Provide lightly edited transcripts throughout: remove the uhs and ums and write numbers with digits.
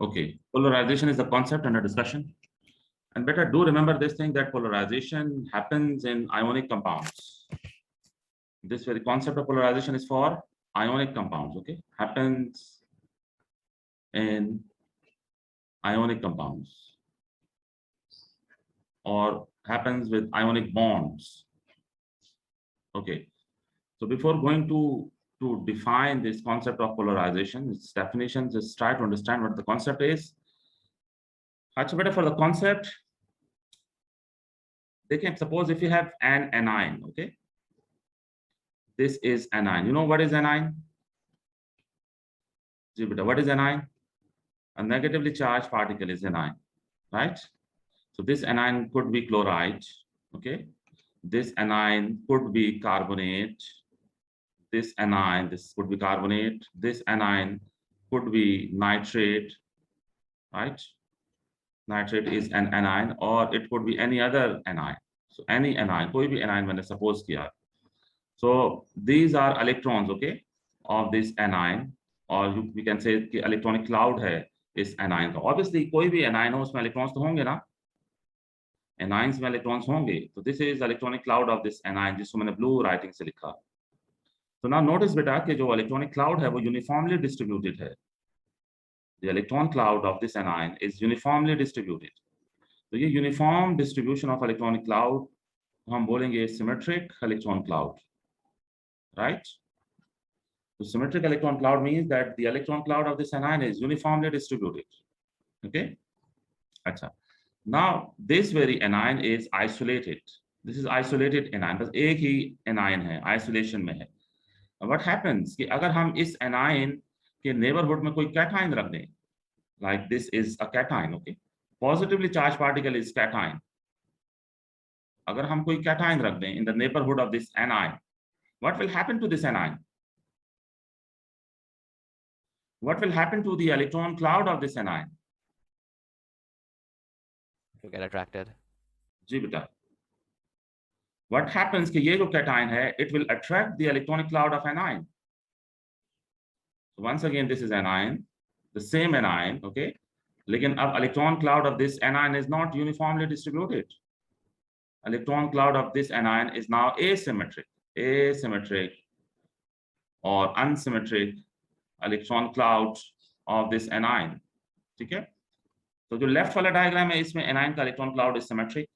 Okay, polarization is the concept under discussion. And better do remember this thing that polarization happens in ionic compounds. This very concept of polarization is for ionic compounds, okay? Happens in ionic compounds or happens with ionic bonds. Okay, so before going to define this concept of polarization, its definition, just try to understand what the concept is. Much better for the concept. They can suppose if you have an anion, okay? This is anion. You know what is anion? What is anion? A negatively charged particle is anion, right? So this anion could be chloride, okay? This anion could be carbonate. This anion, this could be carbonate. This anion could be nitrate, right? Nitrate is an anion, or it could be any other anion. So any anion, कोई भी anion मैंने suppose किया. So these are electrons, okay, of this anion, or we can say कि electronic cloud है इस anion का. Obviously कोई भी anion हो उसमें electrons तो होंगे ना. Anions में electrons होंगे. So this is electronic cloud of this anion जिसको मैंने blue writing से लिखा. So now notice बेटा कि जो electronic cloud है वो uniformly distributed है. The electron cloud of this anion is uniformly distributed. तो ये uniform distribution of electronic cloud हम बोलेंगे symmetric electron cloud, right? So symmetric electron cloud means that the electron cloud of this anion is uniformly distributed. Okay. Achha. Now this very anion is isolated. This is isolated anion. बस एक ही anion है, isolation में है. What happens कि अगर हम इस anion के neighborhood में कोई cation रख दें, like this is a cation, okay? Positively charged particle is cation. अगर हम कोई cation रख दें in the neighborhood of this anion, what will happen to this anion? What will happen to the electron cloud of this anion? You get attracted. जी बेटा. What happens कि ये जो cation है, it will attract the electronic cloud of anion. So once again, this is anion, the same anion, okay? लेकिन अब electron cloud of this anion is not uniformly distributed. Electron cloud of this anion is now asymmetric or unsymmetric electron cloud of this anion. ठीक है? तो जो left वाला diagram है इसमें anion का electron cloud is symmetric,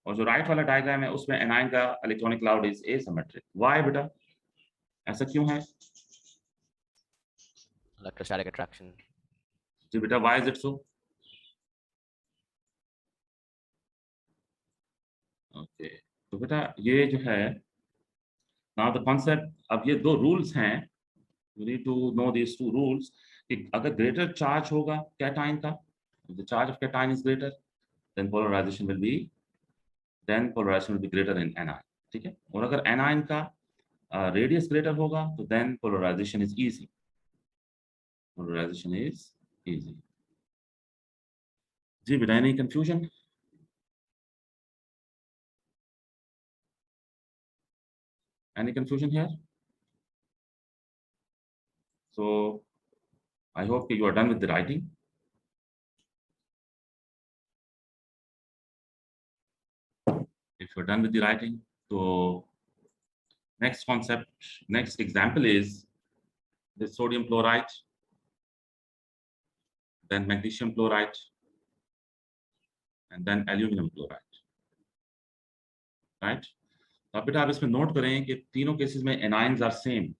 और जो राइट वाला डायग्राम है उसमें anion का electronic cloud is asymmetric. Why बेटा? ऐसा क्यों है? Electrostatic attraction. जी बेटा, why is it so? Okay, तो बेटा ये जो है now the concept, अब ये दो rules हैं, you need to know these two rules कि अगर greater charge होगा cation का, if the charge of cation is greater, then polarization will be greater in anion, ठीक है? और अगर anion का radius greater होगा तो then polarization is easy. Polarization is easy. जी बेटा, any confusion? Any confusion here? So I hope you are done with the writing. If you're done with the writing, so next concept, next example is the sodium chloride, then magnesium chloride, and then aluminum chloride, right? तो अब बेटा आप इसमें note करें कि तीनों cases में anions are same.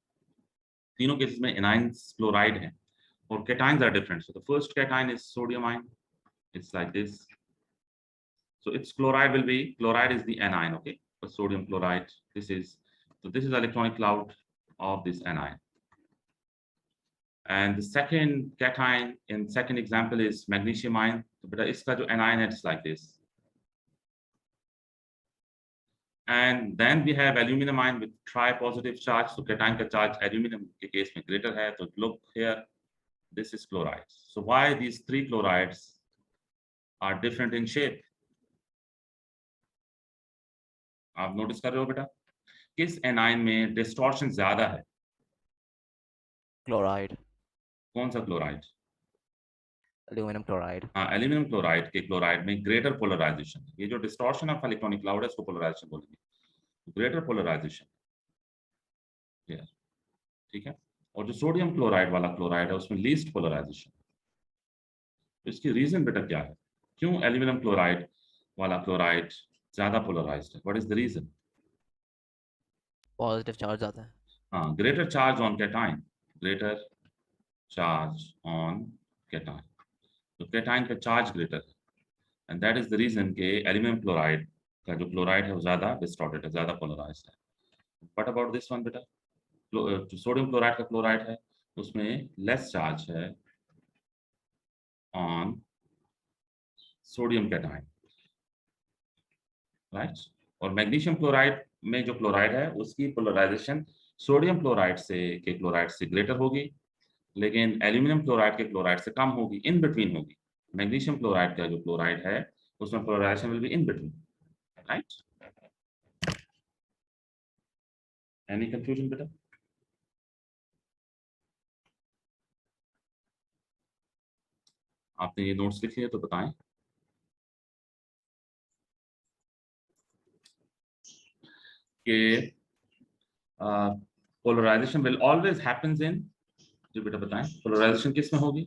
तीनों केसेस में anions chloride हैं और cations are different. So the first cation is sodium ion. It's like this. So its chloride is the anion, okay? For sodium chloride, this is electronic cloud of this anion. And the second cation in second example is magnesium ion. So beta iska jo anion है, it's like this. And then we have aluminum ion with tri-positive charge. So cation ka charge aluminum के case में greater है. So look here, this is chloride. So why these three chlorides are different in shape? आप notice कर रहे हो बेटा, किस anion में डिस्टॉर्शन ज्यादा है? Chloride. कौन सा क्लोराइड? Aluminum chloride. हाँ, एल्यूमिनियम क्लोराइड के क्लोराइड में ग्रेटर पोलराइजेशन, ये जो डिस्टॉर्शन ऑफ इलेक्ट्रॉनिक क्लाउड है इसको पोलराइजेशन बोलेंगे, ग्रेटर पोलराइजेशन, ठीक है। और जो सोडियम क्लोराइड वाला क्लोराइड है उसमें लीस्ट पोलराइजेशन। तो इसकी रीजन बेटा क्या है, क्यों एल्यूमिनियम क्लोराइड वाला क्लोराइड ज्यादा पोलराइज्ड है, what is the reason? Positive charge आता है. हाँ, greater charge on cation, greater charge on cation, तो कैटाइन का चार्ज ग्रेटर है, and that is the reason के एल्यूमिनियम क्लोराइड का जो क्लोराइड है वो ज्यादा डिस्टॉर्टेड है, ज्यादा पोलराइज्ड है। व्हाट अबाउट दिस वन बेटा, जो सोडियम क्लोराइड का क्लोराइड है उसमें लेस चार्ज है ऑन सोडियम कैटाइन, राइट। और मैग्नीशियम क्लोराइड में जो क्लोराइड है उसकी पोलराइजेशन सोडियम क्लोराइड से के क्लोराइड से ग्रेटर होगी, लेकिन एल्यूमिनियम क्लोराइड के क्लोराइड से कम होगी, इन बिटवीन होगी। मैग्नीशियम क्लोराइड का जो क्लोराइड है उसमें polarisation will be in between, right. Any confusion बेटा? आपने ये नोट्स लिख लिए तो बताएं कि polarisation will always happens in, जो बेटा बताएं पोलराइजेशन किस में होगी?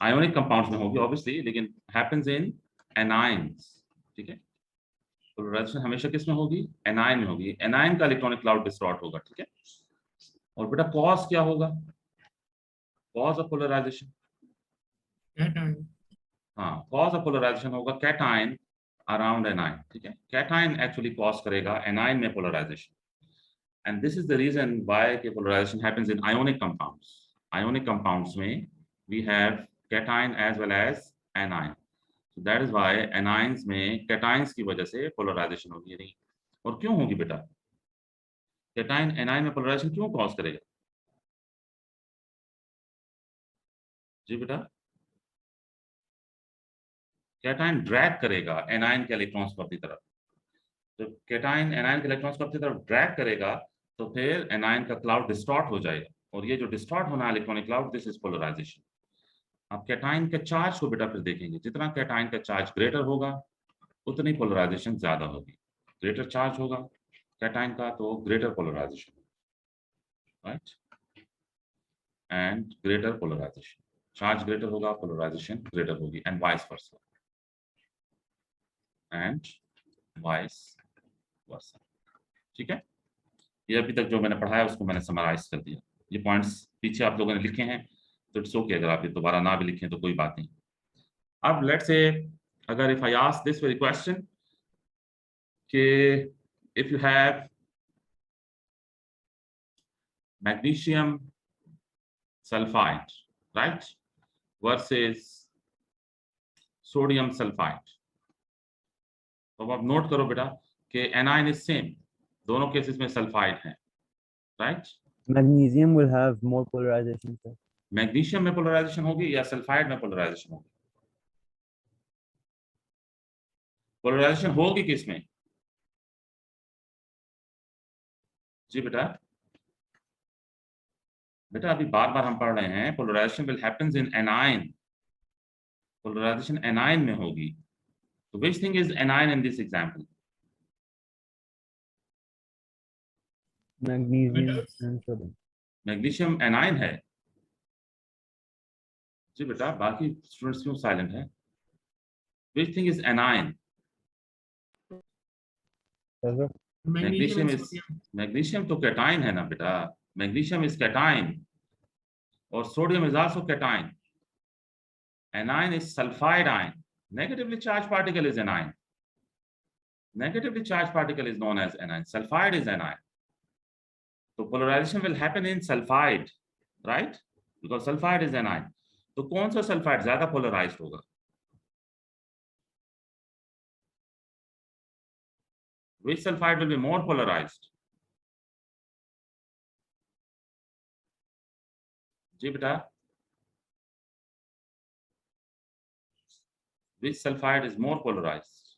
आयोनिक कंपाउंड्स में होगी ऑब्वियसली, लेकिन हैपेंस इन एनाइंस, ठीक है। पोलराइजेशन हमेशा किस में होगी? एनाइन में होगी, एनाइन का इलेक्ट्रॉनिक क्लाउड डिस्टॉर्ट होगा, ठीक है। और बेटा कॉज क्या होगा, कॉज ऑफ पोलराइजेशन? हाँ, कॉज ऑफ पोलराइजेशन होगा कैटाइन अराउंड एनाइन, ठीक है। कैटाइन एक्चुअली कॉज करेगा एनाइन में polarisation, and this is the reason why polarization happens in ionic compounds. Ionic compounds में we have cation as well as anion, so that is why anions में cations की वजह से polarization होगी नहीं। और क्यों होगी बेटा, cation anion में polarization क्यों कॉज करेगा? जी बेटा, cation ड्रैग करेगा anion के इलेक्ट्रॉन्स पर की तरफ, तो cation anion के इलेक्ट्रॉन्स पर की तरफ ड्रैग करेगा तो फिर anion का क्लाउड डिस्टॉर्ट हो जाएगा, और ये जो डिस्टॉर्ट होना है electronic cloud, this is polarisation. आप कैटाइन के चार्ज को बेटा फिर देखेंगे, जितना कैटाइन का चार्ज ग्रेटर होगा उतनी पोलराइजेशन ज्यादा होगी, ग्रेटर चार्ज होगा कैटाइन का तो greater polarisation, right, and greater polarisation, charge greater होगा पोलराइजेशन ग्रेटर होगी, and vice versa, and vice versa, ठीक है। ये अभी तक जो मैंने पढ़ाया उसको मैंने समराइज कर दिया, ये पॉइंट्स पीछे आप लोगों ने लिखे हैं तो इट्स ओके, अगर आप ये दोबारा ना भी लिखें तो कोई बात नहीं। अब लेट्स से अगर if I ask this very question कि if you have magnesium sulfide, right, versus sodium sulfide, तो अब नोट करो बेटा कि anion is same, दोनों केसेस में सल्फाइड है, right. Magnesium will have more polarization, sir. Magnesium में पोलराइजेशन होगी या सल्फाइड में पोलराइजेशन होगी? पोलराइजेशन होगी किसमें? जी बेटा, बेटा अभी बार बार हम पढ़ रहे हैं polarisation will happens in anion, polarisation anion में होगी, तो which thing is anion in this example? Magnesium and sodium. Magnesium A9 है। जी बेटा, बाकी स्टूडेंट्स क्यों साइलेंट है? Which thing is anion? Yes, sir. Magnesium तो कैटाइन है ना बेटा, मैग्नीशियम इज कैटाइन और sodium is also cation, anion is sulfide ion, negatively charged particle is anion, negatively charged particle is known as anion, sulfide is anion, so polarization will happen in sulfide, right, because sulfide is anion, तो कौन सा sulphide ज्यादा polarised होगा? Which sulfide will be more polarized? जी बेटा, which sulfide is more polarized?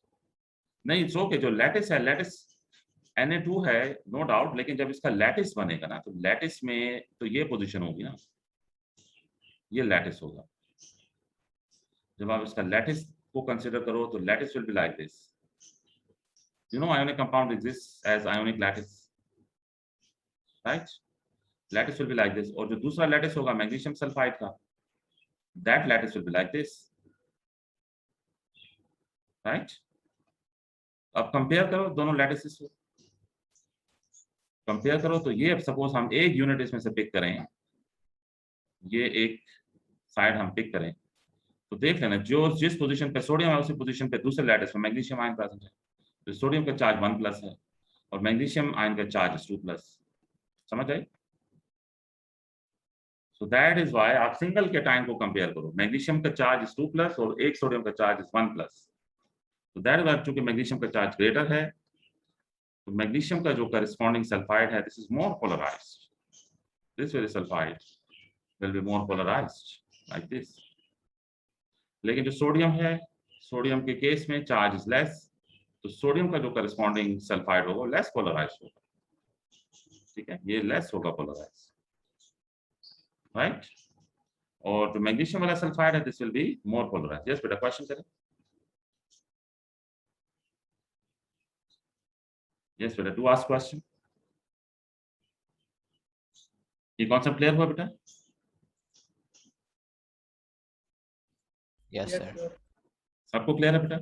नहीं, it's okay, जो lattice है, lattice Na2 है नो डाउट, लेकिन जब इसका लैटिस बनेगा ना तो लैटिस में तो ये पोजीशन होगी ना, ये लैटिस होगा। जब आप इसका लैटिस को कंसिडर करो तो lattice will be like this. You know ionic compound exist as ionic lattice, right? Lattice will be like this. और जो दूसरा लैटिस होगा मैग्नीशियम सल्फाइड का, that lattice will be like this, right? अब compare करो दोनों लैटिसेस को, compare करो तो ये अब सपोज हम एक यूनिट इसमें से पिक करें, ये एक साइड हम पिक करें, तो देख लेना जो जिस पोजीशन पे सोडियम है उसी पोजीशन पे दूसरे लैटिस में मैग्नीशियम आयन प्रेजेंट है। तो सोडियम का चार्ज 1+ है और मैग्नीशियम आयन का चार्ज 2+। समझ आई? सो दैट इज व्हाई आप सिंगल कैटायन को कंपेयर करो, मैग्नीशियम का चार्ज 2+ और एक सोडियम का चार्ज 1+। तो दैट इज चूंकि मैग्नीशियम का चार्ज ग्रेटर है, तो मैग्नीशियम का जो करस्पॉन्डिंग सल्फाइड है, this is more polarised, this very sulphide will be more polarised like this. लेकिन जो सोडियम है, सोडियम के केस में चार्ज इज लेस, तो सोडियम का जो करस्पॉन्डिंग सल्फाइड होगा लेस पोलराइज्ड होगा, ठीक है? ये लेस होगा पोलराइज्ड, राइट? और जो मैग्नीशियम वाला सल्फाइड है, this will be more polarised. Yes बेटा, क्वेश्चन करें। यस बेटा, डू आस्क क्वेश्चन। ये कॉन्सेप्ट क्लियर हुआ बेटा? Yes, sir. सबको क्लियर है बेटा?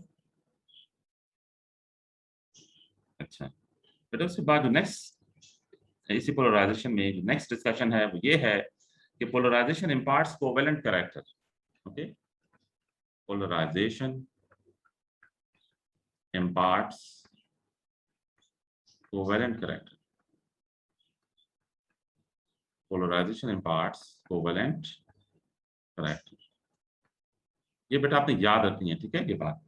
अच्छा बेटा, उसके बाद जो नेक्स्ट इसी पोलराइजेशन में जो नेक्स्ट डिस्कशन है वो ये है कि polarisation imparts covalent character. Okay, polarisation imparts covalent character. Polarization imparts covalent character. ये बेटा आपने याद रखनी है, ठीक है? ये बात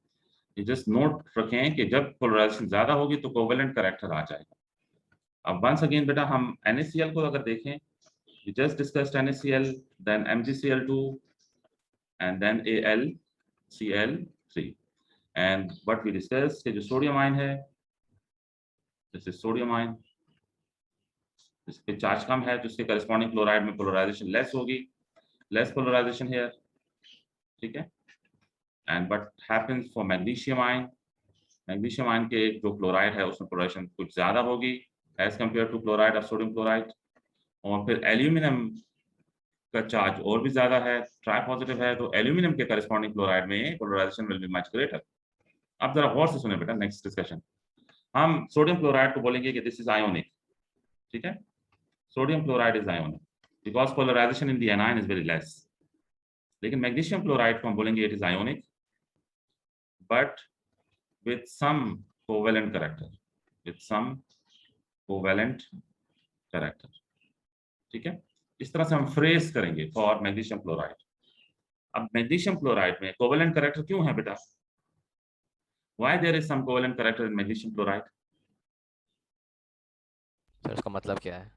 ये जस्ट नोट रखें कि जब पोलराइजेशन ज्यादा होगी तो कोवेलेंट कैरेक्टर आ जाएगा। अब वंस अगेन बेटा हम NaCl को अगर देखें, we just discussed NaCl, then MgCl2 and then AlCl3, and what we discussed कि जो सोडियम आयन है, जैसे सोडियम आयन इसके चार्ज कम है तो इसके करस्पॉन्डिंग क्लोराइड में पोलराइजेशन लेस होगी, लेस पोलराइजेशन हियर, ठीक है? And what happens for magnesium ion, magnesium ion के जो क्लोराइड है उसमें पोलराइजेशन कुछ ज्यादा होगी as compare to chloride of sodium chloride. और फिर एल्यूमिनियम का चार्ज और भी ज्यादा है, ट्राई पॉजिटिव है, तो एल्यूमिनियम के करस्पॉन्डिंग क्लोराइड में polarisation will be much greater. अब जरा गौर से सुने बेटा नेक्स्ट डिस्कशन। हम सोडियम क्लोराइड को बोलेंगे कि दिस इज आयोनिक, ठीक है? Sodium chloride is ionic because polarisation in the anion is very less. लेकिन मैग्नीशियम क्लोराइड को हम बोलेंगे it is ionic but with some covalent character, with some covalent character, ठीक है? इस तरह से हम फ्रेज करेंगे फॉर मैग्नीशियम क्लोराइड। अब मैग्नीशियम क्लोराइड में कोवेलेंट कैरेक्टर क्यों है बेटा? Why there is some covalent character in magnesium chloride? Sir उसका मतलब क्या है?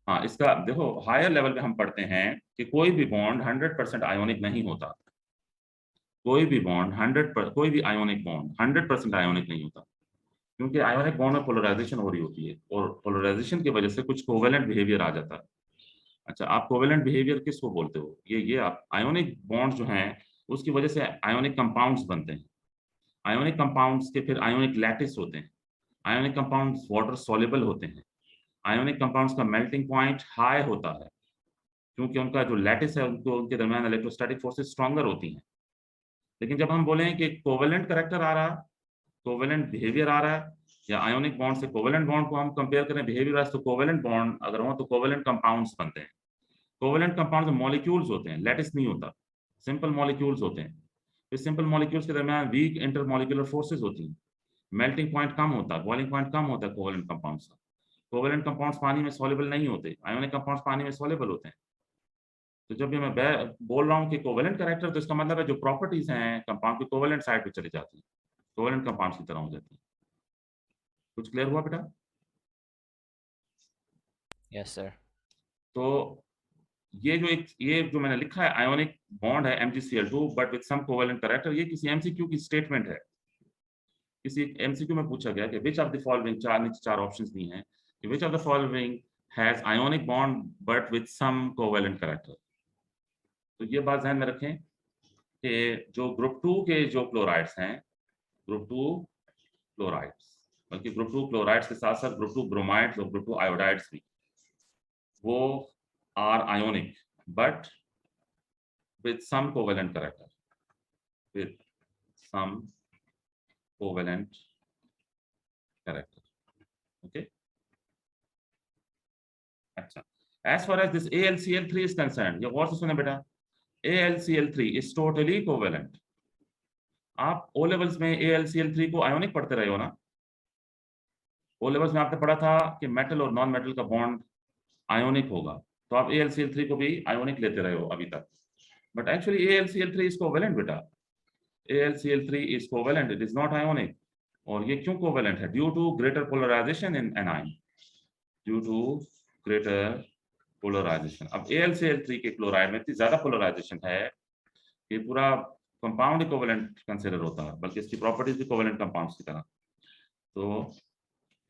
हाँ, इसका देखो हायर लेवल पे हम पढ़ते हैं कि कोई भी बॉन्ड 100% आयोनिक नहीं होता, कोई भी बॉन्ड 100 कोई भी आयोनिक बॉन्ड 100% आयोनिक नहीं होता, क्योंकि आयोनिक बॉन्ड में पोलराइजेशन हो रही होती है और पोलराइजेशन की वजह से कुछ कोवेलेंट बिहेवियर आ जाता है। अच्छा, आप कोवेलेंट बिहेवियर किसको बोलते हो? ये आप आयोनिक बॉन्ड जो हैं उसकी वजह से आयोनिक कंपाउंड्स बनते हैं। आयोनिक कंपाउंड्स के फिर आयोनिक लैटिस होते हैं, आयोनिक कंपाउंड्स वाटर सॉल्युबल होते हैं, आयोनिक कंपाउंड्स का मेल्टिंग पॉइंट हाई होता है क्योंकि उनका जो लैटिस है उनको उनके दरमियान इलेक्ट्रोस्टैटिक फोर्सेस स्ट्रॉन्गर होती हैं। लेकिन जब हम बोलें कि कोवेलेंट कैरेक्टर आ रहा है, कोवेलेंट बिहेवियर आ रहा है, या आयोनिक बॉन्ड से कोवेलेंट बॉन्ड को हम कंपेयर करें बिहेवियर वाइज, तो कोवेलेंट बॉन्ड अगर हो तो कोवेलेंट कंपाउंड्स बनते हैं। कोवेलेंट कंपाउंड्स मॉलिक्यूल्स होते हैं, लैटिस नहीं होता, सिंपल मॉलिक्यूल्स होते हैं। इस सिंपल मॉलिक्यूल्स के दरमियान वीक इंटरमॉलिक्यूलर फोर्सेस होती हैं, मेल्टिंग पॉइंट कम होता है, बॉइलिंग पॉइंट कम होता है कोवेलेंट कंपाउंड्स का। कोवेलेंट कंपाउंड्स पानी में सॉल्युबल नहीं होते, आयोनिक कंपाउंड्स पानी में सॉल्युबल होते हैं। तो जब भी मैं बोल रहा हूँ कि कोवेलेंट कैरेक्टर, तो इसका मतलब है जो प्रॉपर्टीज हैं कंपाउंड की कोवेलेंट साइड पे चली जाती है, कोवेलेंट कंपाउंड्स की तरह हो जाती है। कुछ क्लियर हुआ बेटा? Yes, sir. तो ये जो मैंने लिखा है आयोनिक बॉन्ड है MgCl2 but with some covalent character, ये किसी एमसीक्यू की स्टेटमेंट है। किसी एमसीक्यू में पूछा गया कि विच ऑफ द फॉलोइंग, नीचे चार ऑप्शंस दी हैं कि which of the following has ionic bond but with some covalent character. तो ये बात ध्यान में रखें कि जो ग्रुप 2 के जो क्लोराइड्स हैं, ग्रुप 2 क्लोराइड्स, बल्कि ग्रुप 2 क्लोराइड्स के साथ साथ ग्रुप 2 ब्रोमाइड्स और ग्रुप 2 आयोडाइड्स भी, वो are ionic but with some covalent character, with some covalent character. Okay. अच्छा, as far as this AlCl3 is concerned, ये गौर से सुने बेटा, AlCl3 is totally covalent. आप O levels में AlCl3 को आयोनिक पढ़ते रहे हो ना? O levels में आपने पढ़ा था कि मेटल और नॉन मेटल का बॉन्ड आयोनिक होगा, तो आप AlCl3 को भी आयोनिक लेते रहे हो अभी तक, but actually AlCl3 is covalent बेटा. AlCl3 is covalent, it is not ionic. और ये क्यों कोवेलेंट है? Due to greater polarisation in anion, due to greater polarisation. अब AlCl3 के क्लोराइड में इतनी ज्यादा पोलराइजेशन है कि पूरा कंपाउंड ही कोवेलेंट कंसीडर होता है, बल्कि इसकी प्रॉपर्टीज भी कोवेलेंट कंपाउंड्स की तरह. तो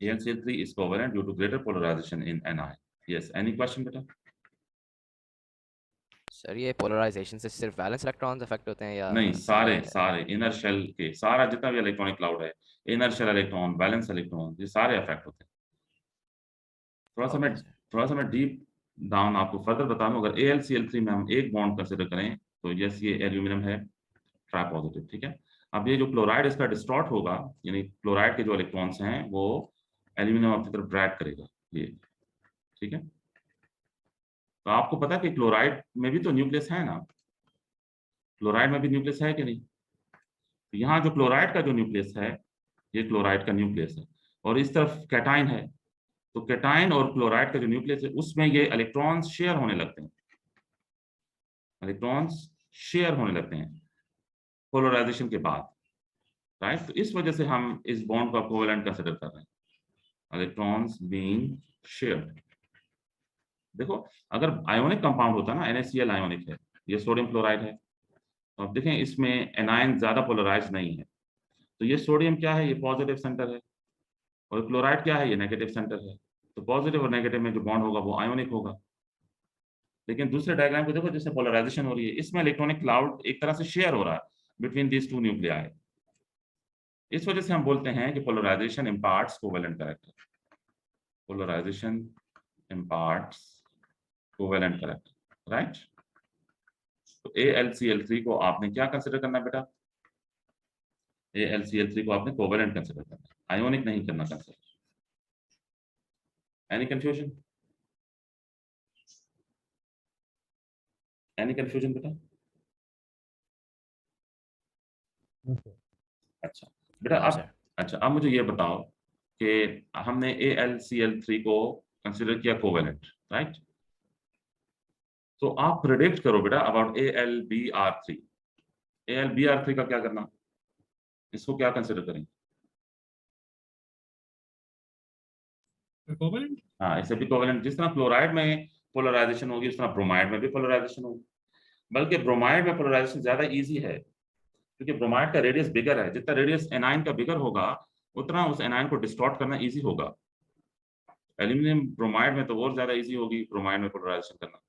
AlCl3 is covalent due to greater polarization in anion. Yes, any question बेटा? सर ये पोलराइजेशन से सिर्फ वैलेंस इलेक्ट्रॉन्स अफेक्ट होते हैं या नहीं, सारे इनर शेल के सारा जितना भी इलेक्ट्रॉनिक क्लाउड है, inner shell electron, valence electron, ये सारे अफेक्ट होते हैं. थोड़ा सा मैं डीप डाउन आपको फर्दर बता दूं. अगर AlCl3 में हम एक बॉन्ड कंसीडर करें तो यस, ये एल्यूमिनियम है ट्राई पॉजिटिव, ठीक है. अब ये जो क्लोराइड इसका डिस्टॉर्ट होगा, यानी क्लोराइड के जो इलेक्ट्रॉन्स हैं वो एल्यूमिनियम अपनी तरफ ड्रैग करेगा, ये ठीक है. तो आपको पता है कि क्लोराइड में भी तो न्यूक्लियस है ना, क्लोराइड में भी न्यूक्लियस है कि नहीं? तो यहाँ जो क्लोराइड का जो न्यूक्लियस है, ये क्लोराइड का न्यूक्लियस है, और इस तरफ कैटाइन है. तो कैटाइन और क्लोराइड का जो न्यूक्लियस है उसमें ये इलेक्ट्रॉन्स शेयर होने लगते हैं, इलेक्ट्रॉन्स शेयर होने लगते हैं पोलराइजेशन के बाद, राइट. तो इस वजह से हम इस बॉन्ड को कोवेलेंट कंसीडर कर रहे हैं, इलेक्ट्रॉन्स बीइंग शेयर्ड. देखो, अगर आयोनिक कंपाउंड होता ना, NaCl आयोनिक है, ये सोडियम क्लोराइड है, तो आप देखें इसमें एनायन ज्यादा पोलराइज नहीं है. तो ये सोडियम क्या है? ये पॉजिटिव सेंटर है, और क्लोराइड क्या है? ये नेगेटिव सेंटर है. तो पॉजिटिव और नेगेटिव में जो बॉन्ड होगा वो आयोनिक होगा. लेकिन दूसरे डायग्राम को देखो, जिससे पोलराइजेशन हो रही है, इसमें इलेक्ट्रॉनिक क्लाउड एक तरह से शेयर हो रहा है बिटवीन दीज टू न्यूक्लियाई. इस वजह से हम बोलते हैं कि polarisation imparts covalent character, polarisation imparts covalent character, right. तो AlCl3 को आपने क्या कंसिडर करना है बेटा? AlCl3 को आपने कोवेलेंट कंसिडर करना है, आयोनिक नहीं करना consider. Any confusion? Any confusion बेटा? अच्छा बेटा, अब मुझे ये बताओ कि हमने AlCl3 को कंसिडर किया कोवेलेंट, राइट. तो आप प्रेडिक्ट करो बेटा अबाउट AlBr3. AlBr3 का क्या करना? इसको क्या कंसिडर करेंगे? कोवेलेंट. हाँ, इसे भी कोवेलेंट. जिस तरह क्लोराइड में पोलराइजेशन होगी, उस तरह ब्रोमाइड में भी पोलराइजेशन होगी, बल्कि ब्रोमाइड में पोलराइजेशन ज्यादा इजी है, क्योंकि ब्रोमाइड का रेडियस बिगर है. जितना रेडियस एनाइन का बिगर होगा, उतना उस एनाइन को डिस्टॉर्ट करना इजी होगा. एल्यूमिनियम ब्रोमाइड में तो और ज्यादा इजी होगी ब्रोमाइड में पोलराइजेशन करना.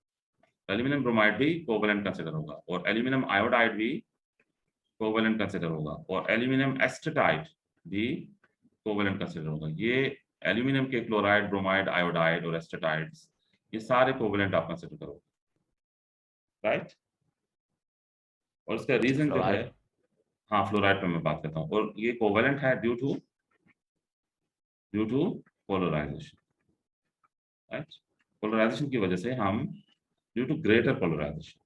एल्यूमिनियम ब्रोमाइड भी कोवेलेंट कंसिडर होगा, और एल्यूमिनियम आयोडाइड भी कोवेलेंट कंसिडर होगा, और एल्यूमिनियम एस्टेटाइड भी कोवेलेंट कंसिडर होगा. ये एल्यूमिनियम के क्लोराइड, ब्रोमाइड, आयोडाइड और एस्टेटाइड्स, ये सारे कोवेलेंट आप कंसिडर करोगे, राइट. और इसका रीजन जो है, हाँ, फ्लोराइड पे मैं बात करता हूँ, और ये कोवेलेंट है due to polarisation, right. Polarisation की वजह से हम, due to greater polarisation,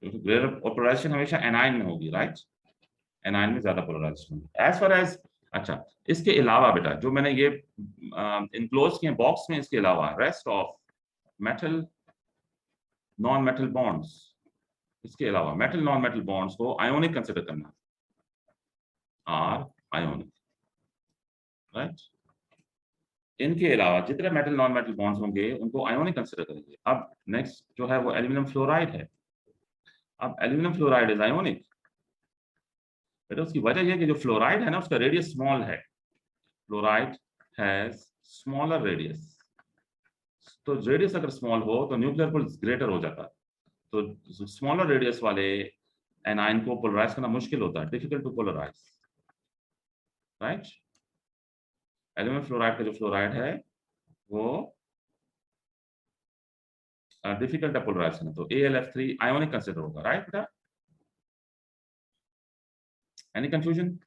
polarisation हमेशा एनाइन में होगी, राइट. एनाइन में ज्यादा पोलराइजेशन होगी. एज फार एज, अच्छा, इसके अलावा बेटा जो मैंने ये इनक्लोज किए बॉक्स में, इसके अलावा rest of metal non metal bonds, इसके अलावा मेटल नॉन मेटल बॉन्ड्स को आयोनिक कंसिडर करना, आर आयोनिक, राइट. इनके अलावा जितने मेटल नॉन मेटल बॉन्ड्स होंगे उनको आयोनिक कंसिडर करेंगे. अब नेक्स्ट जो है वो एल्यूमिनियम फ्लोराइड है. अब एल्यूमिनियम फ्लोराइड इज आयोनिक. बेटा उसकी वजह यह है कि जो फ्लोराइड है ना, उसका रेडियस स्मॉल है. Fluoride has smaller radius. तो रेडियस अगर स्मॉल हो तो न्यूक्लियर पुल ग्रेटर हो जाता है. तो स्मॉलर रेडियस वाले एनाइन को पोलराइज करना मुश्किल होता है, difficult to polarise, right. Aluminium fluoride का जो फ्लोराइड है वो डिफिकल्ट है पोलराइज करना, तो AlF3 आयोनिक कंसिडर होगा, राइट बेटा। Any confusion?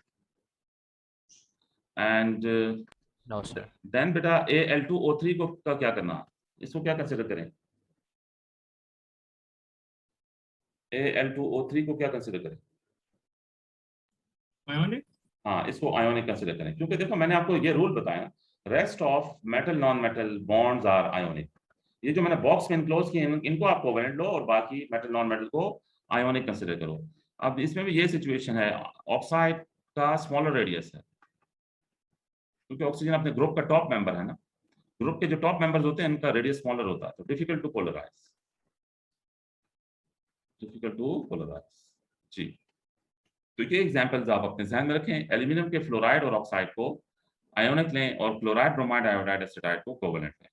And no sir. Then बेटा Al2O3 को का क्या करना, इसको क्या कंसिडर करें? Al2O3 को क्या कंसिडर करें? आयोनिक। हाँ, इसको आयोनिक कंसिडर करें, क्योंकि देखो मैंने आपको ये रूल बताया, rest of metal non metal bonds are ionic. ये जो मैंने बॉक्स में इनक्लोज किए हैं इनको आप कोवेलेंट लो और बाकी मेटल नॉन मेटल को आयोनिक कंसिडर करो। अब इसमें भी ये सिचुएशन है, ऑक्साइड का स्मॉलर रेडियस है, क्योंकि ऑक्सीजन अपने ग्रुप का टॉप मेंबर है ना, ग्रुप के जो टॉप मेंबर्स होते हैं इनका रेडियस स्मॉलर होता है, तो difficult to polarise, difficult to polarise. जी, तो ये एग्जांपल्स आप अपने ध्यान में रखें, एल्यूमिनियम के फ्लोराइड और ऑक्साइड को आयोनिक लें और क्लोराइड, ब्रोमाइड, आयोडाइड, एसिटाइड को कोवेलेंट लें।